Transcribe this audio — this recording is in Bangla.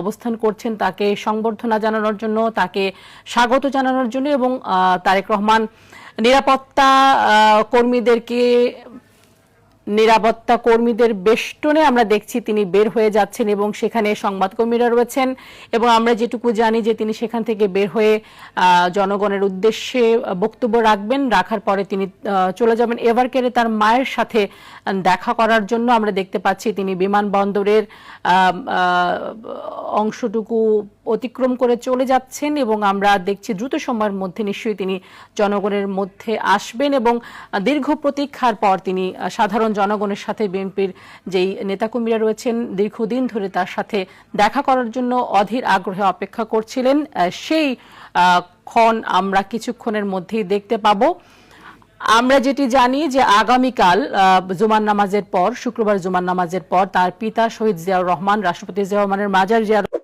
অবস্থান করছেন তাকে সংবর্ধনা জানানোর জন্য, তাকে স্বাগত জানানোর জন্য এবং তারেক রহমান নিরাপত্তা কর্মীদের বেষ্টনে আমরা দেখছি তিনি বের হয়ে যাচ্ছেন এবং সেখানে সংবাদকর্মীরা রয়েছেন এবং আমরা যেটুকু জানি যে তিনি সেখান থেকে বের হয়ে জনগণের উদ্দেশ্যে বক্তব্য রাখবেন, রাখার পরে তিনি চলে যাবেন এভারকেয়ারে তার মায়ের সাথে দেখা করার জন্য। আমরা দেখতে পাচ্ছি তিনি বিমানবন্দরের অংশটুকু অতিক্রম করে চলে যাচ্ছেন এবং আমরা দেখছি দ্রুত সময়ের মধ্যে নিশ্চয়ই তিনি জনগণের মধ্যে আসবেন এবং দীর্ঘ প্রতীক্ষার পর তিনি সাধারণ জনগণের সাথে বিএনপির যেই নেতাকর্মীরা রয়েছেন দীর্ঘদিন ধরে তার সাথে দেখা করার জন্য অধীর আগ্রহে অপেক্ষা করছিলেন, সেই ক্ষণ আমরা কিছুক্ষণের মধ্যেই দেখতে পাবো। আমরা যেটি জানি যে আগামীকাল জুমার নামাজের পর, শুক্রবার জুমার নামাজের পর তার পিতা শহীদ জিয়াউর রহমান, রাষ্ট্রপতি জিয়াউর রহমানের মাজার জিয়ারত